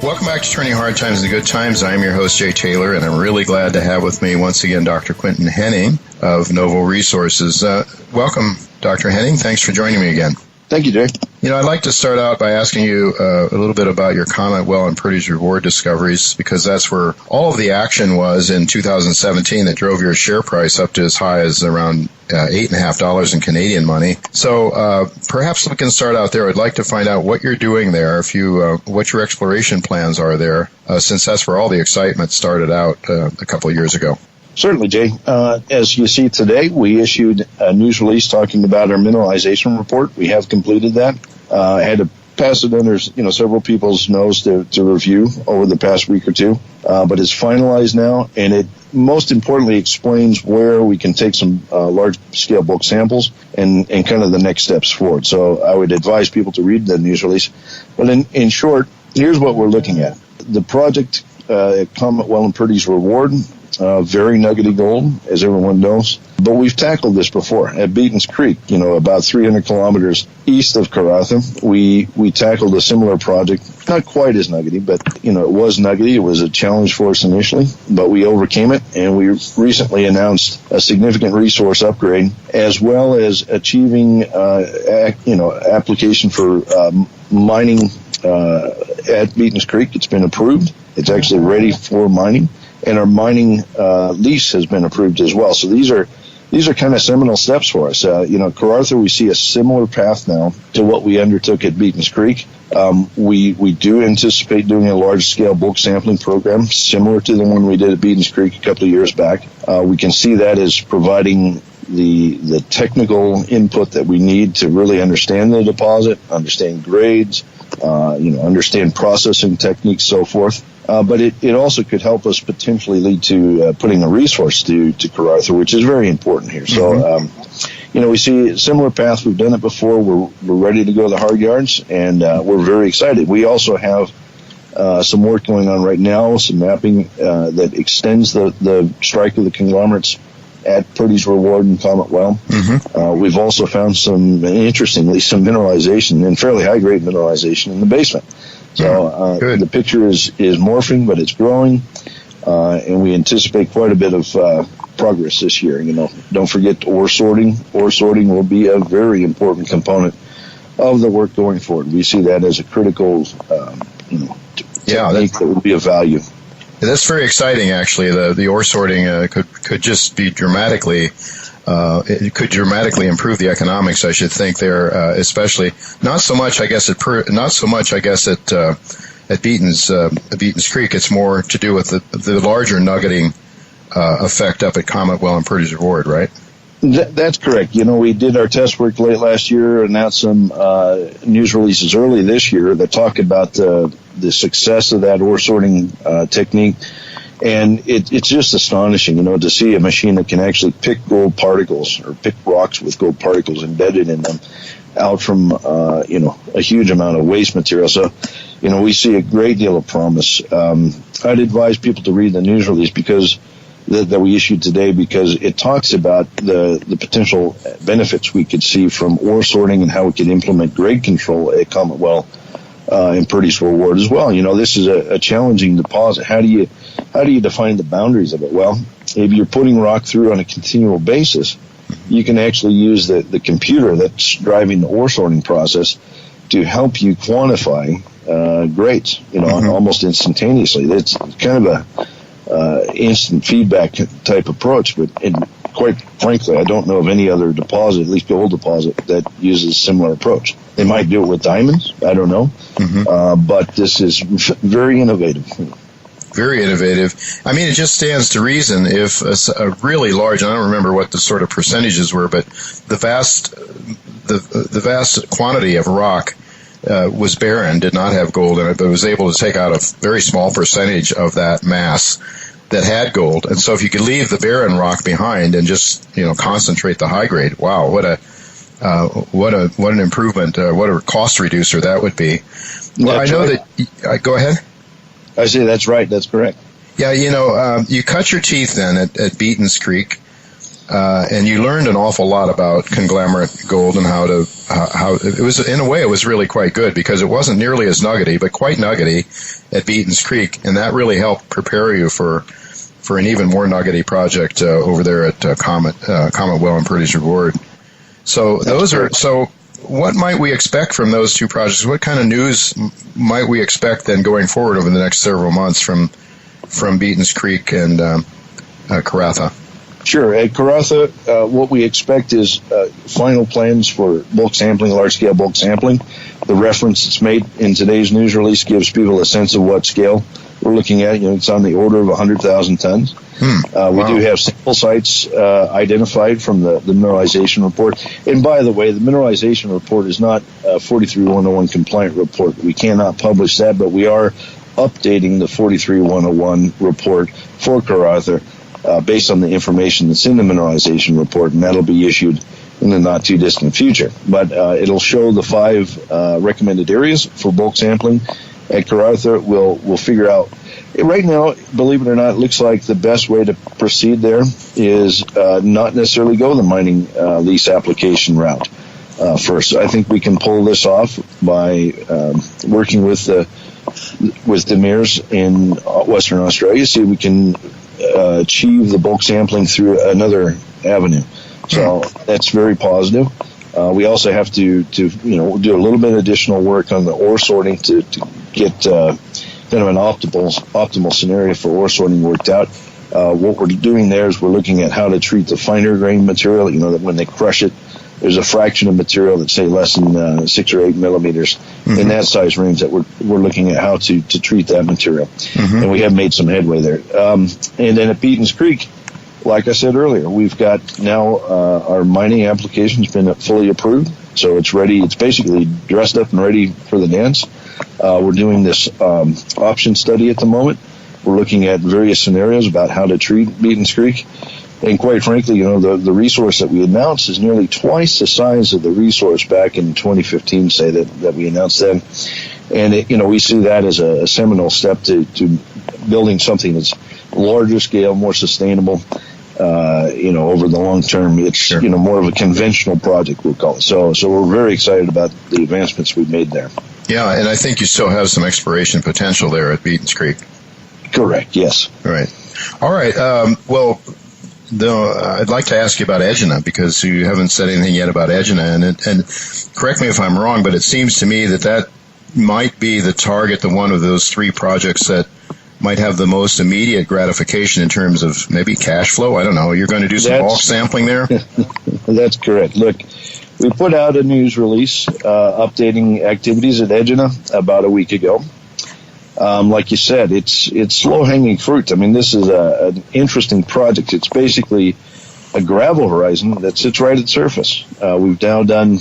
Welcome back to Turning Hard Times into Good Times. I'm your host, Jay Taylor, and I'm really glad to have with me once again Dr. Quinton Hennigh of Novo Resources. Welcome, Dr. Hennigh. Thanks for joining me again. Thank you, Jay. I'd like to start out by asking you a little bit about your Comet Well and Purdy's Reward discoveries, because that's where all of the action was in 2017 that drove your share price up to as high as around $8.50 in Canadian money. So perhaps we can start out there. I'd like to find out what you're doing there, what your exploration plans are there, since that's where all the excitement started out a couple of years ago. Certainly, Jay. As you see today, we issued a news release talking about our mineralization report. We have completed that. I had to pass it under, several people's nose to review over the past week or two. But it's finalized now, and it most importantly explains where we can take some large-scale bulk samples and kind of the next steps forward. So I would advise people to read the news release. But in short, here's what we're looking at. The project at Comet Well and Purdy's Reward, very nuggety gold, as everyone knows. But we've tackled this before. At Beaton's Creek, about 300 kilometers east of Karratha, we tackled a similar project. Not quite as nuggety, but, it was nuggety. It was a challenge for us initially, but we overcame it, and we recently announced a significant resource upgrade, as well as achieving, application for mining at Beaton's Creek. It's been approved. It's actually ready for mining. And our mining lease has been approved as well. So these are kind of seminal steps for us. Karratha, we see a similar path now to what we undertook at Beaton's Creek. We do anticipate doing a large-scale bulk sampling program similar to the one we did at Beaton's Creek a couple of years back. We can see that as providing the technical input that we need to really understand the deposit, understand grades, understand processing techniques, so forth. But it also could help us potentially lead to putting a resource to Karratha, which is very important here. So, we see a similar path. We've done it before. We're ready to go to the hard yards, and we're very excited. We also have some work going on right now, some mapping that extends the strike of the conglomerates at Purdy's Reward and Comet Well. Mm-hmm. We've also found some mineralization, and fairly high-grade mineralization in the basement. So the picture is morphing, but it's growing, and we anticipate quite a bit of progress this year. Don't forget ore sorting. Ore sorting will be a very important component of the work going forward. We see that as a critical technique that will be of value. That's very exciting, actually. The ore sorting could just be dramatically. It could dramatically improve the economics, I should think, there, especially not so much, I guess, at Beaton's Creek. It's more to do with the larger nuggeting effect up at Comet Well and Purdy's Reward, right? That's correct. We did our test work late last year, announced some news releases early this year that talk about the success of that ore sorting technique. And it's just astonishing, to see a machine that can actually pick gold particles or pick rocks with gold particles embedded in them out from, a huge amount of waste material. So, we see a great deal of promise. I'd advise people to read the news release that we issued today, because it talks about the potential benefits we could see from ore sorting and how we could implement grade control at Comet Well and Purdy's Reward as well. This is a challenging deposit. How do you define the boundaries of it? Well, if you're putting rock through on a continual basis, you can actually use the computer that's driving the ore sorting process to help you quantify grades, almost instantaneously. It's kind of a instant feedback type approach, but quite frankly, I don't know of any other deposit, at least gold deposit, that uses a similar approach. They might do it with diamonds. I don't know. Mm-hmm. But this is very innovative. Very innovative. I mean, it just stands to reason if a really large, I don't remember what the sort of percentages were, but the vast quantity of rock was barren, did not have gold in it, but was able to take out a very small percentage of that mass that had gold. And so if you could leave the barren rock behind and just, concentrate the high grade, wow, what an improvement, what a cost reducer that would be. Well, I know that, go ahead. I say that's right. That's correct. Yeah, you cut your teeth then at Beaton's Creek. and you learned an awful lot about conglomerate gold and how it was, in a way, it was really quite good because it wasn't nearly as nuggety, but quite nuggety at Beaton's Creek, and that really helped prepare you for an even more nuggety project over there at Comet Well and Purdy's Reward. So so what might we expect from those two projects? What kind of news might we expect then going forward over the next several months from Beaton's Creek and Karratha? Sure. At Karratha, what we expect is final plans for bulk sampling, large-scale bulk sampling. The reference that's made in today's news release gives people a sense of what scale we're looking at. It's on the order of 100,000 tons. We do have sample sites identified from the mineralization report. And by the way, the mineralization report is not a 43101 compliant report. We cannot publish that, but we are updating the 43101 report for Karratha based on the information that's in the mineralization report, and that'll be issued in the not-too-distant future. But it'll show the 5 recommended areas for bulk sampling. At Karratha, we'll figure out. Right now, believe it or not, it looks like the best way to proceed there is not necessarily go the mining lease application route first. I think we can pull this off by working with the mayors in Western Australia, see if we can achieve the bulk sampling through another avenue. So that's very positive. We also have to do a little bit of additional work on the ore sorting to get kind of an optimal scenario for ore sorting worked out. What we're doing there is we're looking at how to treat the finer grain material. That when they crush it, there's a fraction of material that's, say, less than 6 or 8 millimeters in that size range that we're looking at how to treat that material. And we have made some headway there. And then at Beaton's Creek, like I said earlier, we've got now our mining application's been fully approved, so it's ready. It's basically dressed up and ready for the dance. We're doing this option study at the moment. We're looking at various scenarios about how to treat Beaton's Creek. And quite frankly, the resource that we announced is nearly twice the size of the resource back in 2015, say, that we announced then. And, we see that as a seminal step to building something that's larger scale, more sustainable, over the long term. It's, more of a conventional project, we'll call it. So we're very excited about the advancements we've made there. Yeah, and I think you still have some exploration potential there at Beaton's Creek. Correct, yes. All right. I'd like to ask you about Egina, because you haven't said anything yet about Egina. And correct me if I'm wrong, but it seems to me that might be the target, the one of those 3 projects that might have the most immediate gratification in terms of maybe cash flow. I don't know. You're going to do some bulk sampling there? That's correct. Look, we put out a news release updating activities at Egina about a week ago. Like you said, it's slow-hanging fruit. I mean, this is an interesting project. It's basically a gravel horizon that sits right at the surface. We've now done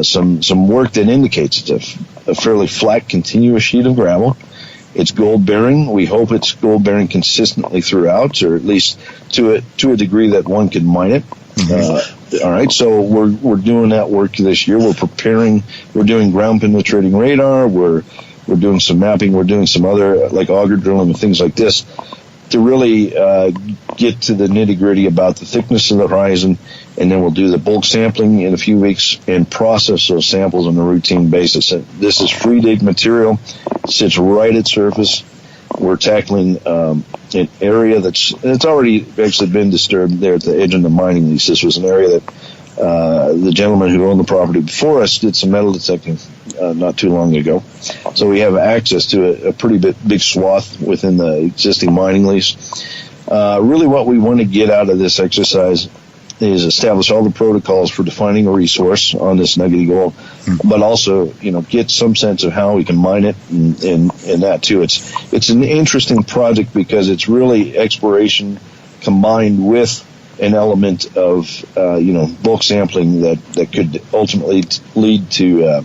some work that indicates it's a fairly flat, continuous sheet of gravel. It's gold-bearing. We hope it's gold-bearing consistently throughout, or at least to a degree that one could mine it. All right, so we're doing that work this year. We're preparing. We're doing ground-penetrating radar. We're doing some mapping. We're doing some other, like auger drilling and things like this, to really get to the nitty-gritty about the thickness of the horizon, and then we'll do the bulk sampling in a few weeks and process those samples on a routine basis. And this is free dig material. It sits right at surface. We're tackling an area that's already actually been disturbed there at the edge of the mining lease. This was an area that the gentleman who owned the property before us did some metal detecting not too long ago. So we have access to a pretty big swath within the existing mining lease. Really what we want to get out of this exercise is establish all the protocols for defining a resource on this nuggety gold, but also, get some sense of how we can mine it and that too. It's an interesting project because it's really exploration combined with an element of, bulk sampling that could ultimately lead to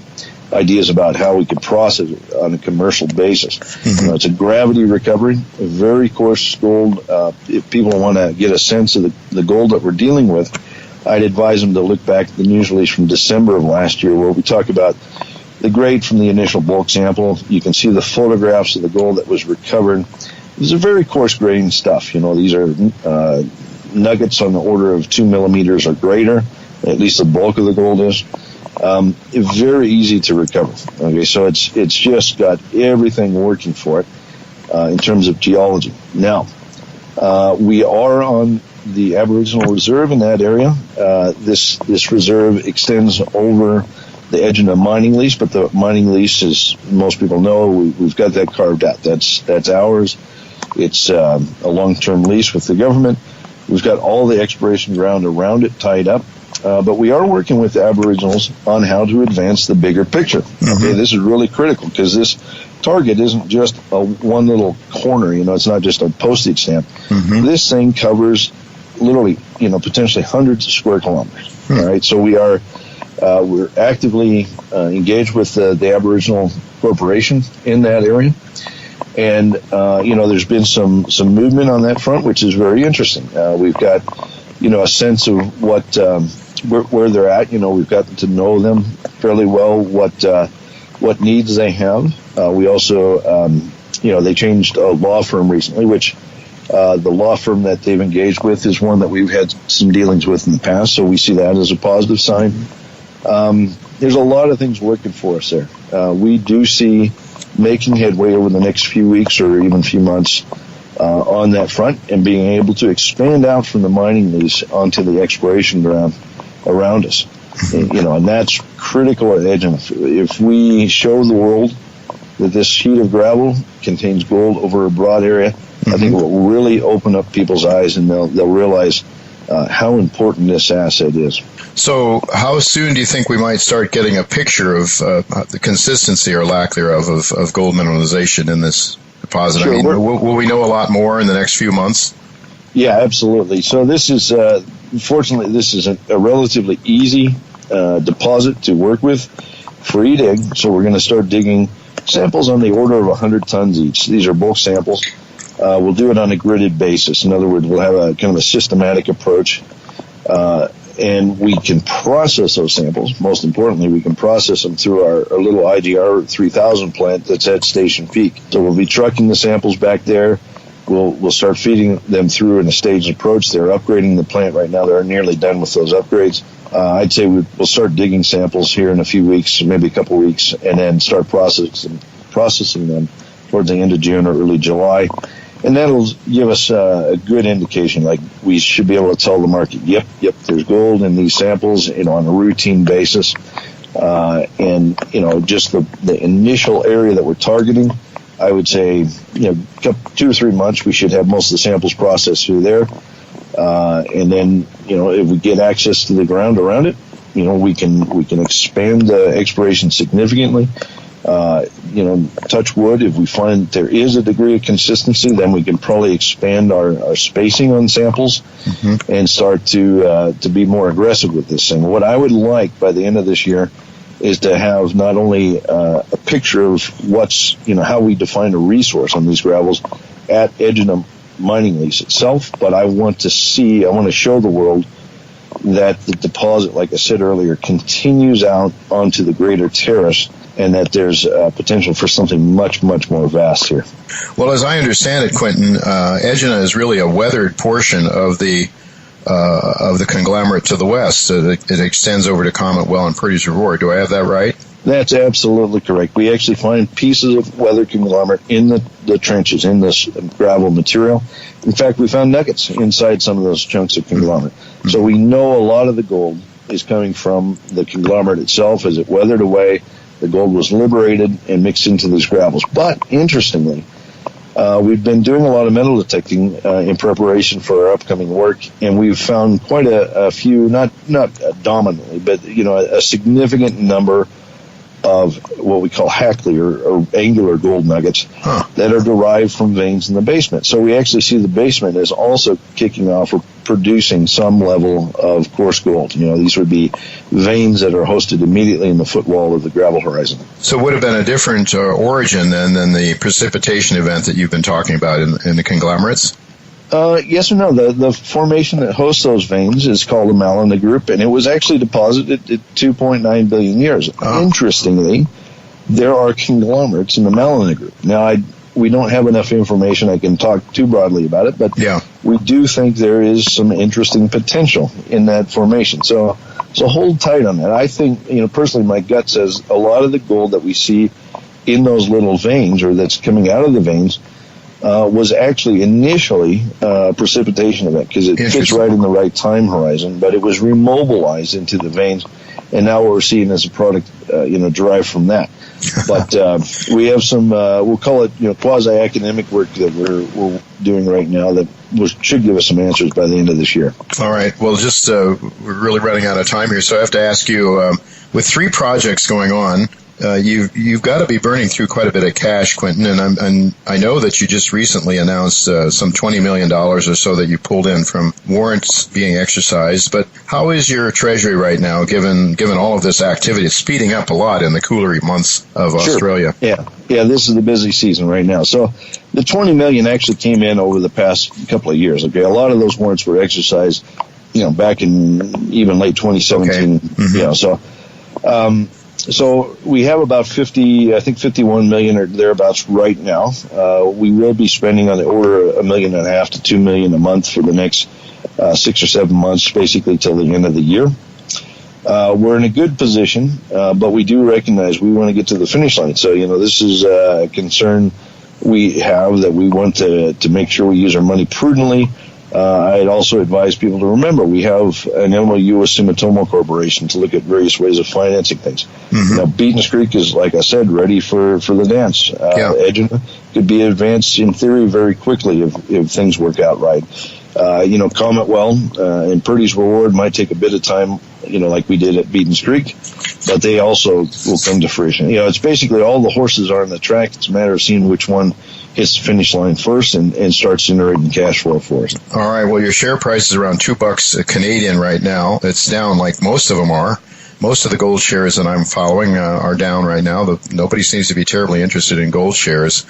ideas about how we could process it on a commercial basis. It's a gravity recovery, a very coarse gold. If people want to get a sense of the gold that we're dealing with, I'd advise them to look back at the news release from December of last year where we talk about the grade from the initial bulk sample. You can see the photographs of the gold that was recovered. These are very coarse grain stuff. These are nuggets on the order of 2 millimeters or greater. At least the bulk of the gold is. It's very easy to recover. Okay, so it's just got everything working for it in terms of geology. Now, we are on the Aboriginal Reserve in that area. This reserve extends over the edge of a mining lease, but the mining lease, as most people know, we've got that carved out. That's ours. It's a long-term lease with the government. We've got all the exploration ground around it tied up. But we are working with the Aboriginals on how to advance the bigger picture. Okay, this is really critical because this target isn't just one little corner. It's not just a postage stamp. This thing covers literally, potentially hundreds of square kilometers. All right, so we're actively engaged with the Aboriginal Corporation in that area, and there's been some movement on that front, which is very interesting. We've got a sense of where they're at. We've gotten to know them fairly well, what needs they have. We also, they changed a law firm recently, which the law firm that they've engaged with is one that we've had some dealings with in the past, so we see that as a positive sign. There's a lot of things working for us there. We do see making headway over the next few weeks or even few months on that front, and being able to expand out from the mining lease onto the exploration ground around us. And that's critical at Egina. If we show the world that this sheet of gravel contains gold over a broad area, I think it will really open up people's eyes, and they'll realize how important this asset is. So how soon do you think we might start getting a picture of the consistency or lack thereof of gold mineralization in this deposit? Sure, will we know a lot more in the next few months? Yeah, absolutely. So this is, fortunately, this is a relatively easy deposit to work with, free dig. So we're going to start digging samples on the order of 100 tons each. These are bulk samples. We'll do it on a gridded basis. In other words, we'll have a kind of a systematic approach, and we can process those samples. Most importantly, we can process them through our little IGR 3000 plant that's at Station Peak. So we'll be trucking the samples back there. We'll start feeding them through in a staged approach. They're upgrading the plant right now. They're nearly done with those upgrades. I'd say we'll start digging samples here in a few weeks, maybe a couple weeks, and then start processing them towards the end of June or early July. And that'll give us a good indication, like we should be able to tell the market, yep, there's gold in these samples, on a routine basis. And, just the initial area that we're targeting, I would say, 2 or 3 months, we should have most of the samples processed through there. And then, if we get access to the ground around it, we can expand the exploration significantly. Touch wood, if we find there is a degree of consistency, then we can probably expand our spacing on samples and start to be more aggressive with this thing. What I would like by the end of this year is to have not only a picture of how we define a resource on these gravels at Egina mining lease itself, but I want to show the world that the deposit, like I said earlier, continues out onto the greater terrace, and that there's potential for something much, much more vast here. Well, as I understand it, Quinton, Egina is really a weathered portion of the conglomerate to the west. It extends over to Comet Well and Purdy's Reward. Do I have that right? That's absolutely correct. We actually find pieces of weathered conglomerate in the trenches, in this gravel material. In fact, we found nuggets inside some of those chunks of conglomerate. So we know a lot of the gold is coming from the conglomerate itself. As it weathered away, the gold was liberated and mixed into these gravels. But interestingly, we've been doing a lot of metal detecting in preparation for our upcoming work, and we've found quite a few, not dominantly, but a significant number of what we call Hackley or angular gold nuggets that are derived from veins in the basement. So we actually see the basement is also kicking off or producing some level of coarse gold. These would be veins that are hosted immediately in the footwall of the gravel horizon. So it would have been a different origin than the precipitation event that you've been talking about in the conglomerates? Yes or no. The formation that hosts those veins is called a Malina group, and it was actually deposited at 2.9 billion years. Interestingly, there are conglomerates in the Malina group. Now, we don't have enough information. I can talk too broadly about it, but we do think there is some interesting potential in that formation. So hold tight on that. I think, personally, my gut says a lot of the gold that we see in those little veins, or that's coming out of the veins, was actually initially a precipitation event, because it fits right in the right time horizon, but it was remobilized into the veins, and now what we're seeing is a product, derived from that. But we have some, we'll call it, quasi-academic work that we're doing right now that should give us some answers by the end of this year. All right. Well, just we're really running out of time here, so I have to ask you, with 3 projects going on, you've got to be burning through quite a bit of cash, Quinton, and I know that you just recently announced some $20 million or so that you pulled in from warrants being exercised. But how is your treasury right now, given all of this activity? It's speeding up a lot in the cooler months of Australia. Yeah, this is the busy season right now. So the $20 million actually came in over the past couple of years. Okay, a lot of those warrants were exercised, back in even late 2017. Okay. So we have about 51 million or thereabouts right now. We will be spending on the order of $1.5 million to $2 million a month for the next 6 or 7 months, basically till the end of the year. We're in a good position, but we do recognize we want to get to the finish line. So, this is a concern we have, that we want to make sure we use our money prudently. I'd also advise people to remember we have an MOU with Sumitomo Corporation to look at various ways of financing things. Now, Beaton's Creek is, like I said, ready for the dance. Edgerton could be advanced in theory very quickly if things work out right. Comet Well and Purdy's Reward might take a bit of time, like we did at Beaton's Creek, but they also will come to fruition. It's basically all the horses are on the track. It's a matter of seeing which one hits the finish line first and starts generating cash flow for us. All right. Well, your share price is around $2 Canadian right now. It's down like most of them are. Most of the gold shares that I'm following are down right now. Nobody seems to be terribly interested in gold shares.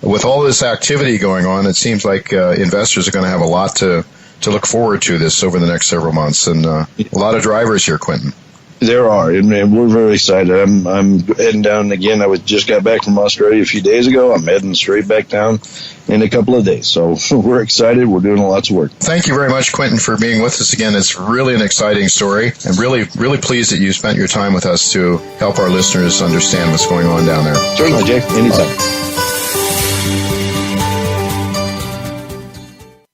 With all this activity going on, it seems like investors are going to have a lot to look forward to this over the next several months, and a lot of drivers here, Quinton. There are, and we're very excited. I'm heading down again. Just got back from Australia a few days ago. I'm heading straight back down in a couple of days. So we're excited. We're doing lots of work. Thank you very much, Quinton, for being with us again. It's really an exciting story. I'm really, really pleased that you spent your time with us to help our listeners understand what's going on down there. Certainly, Jay. Anytime.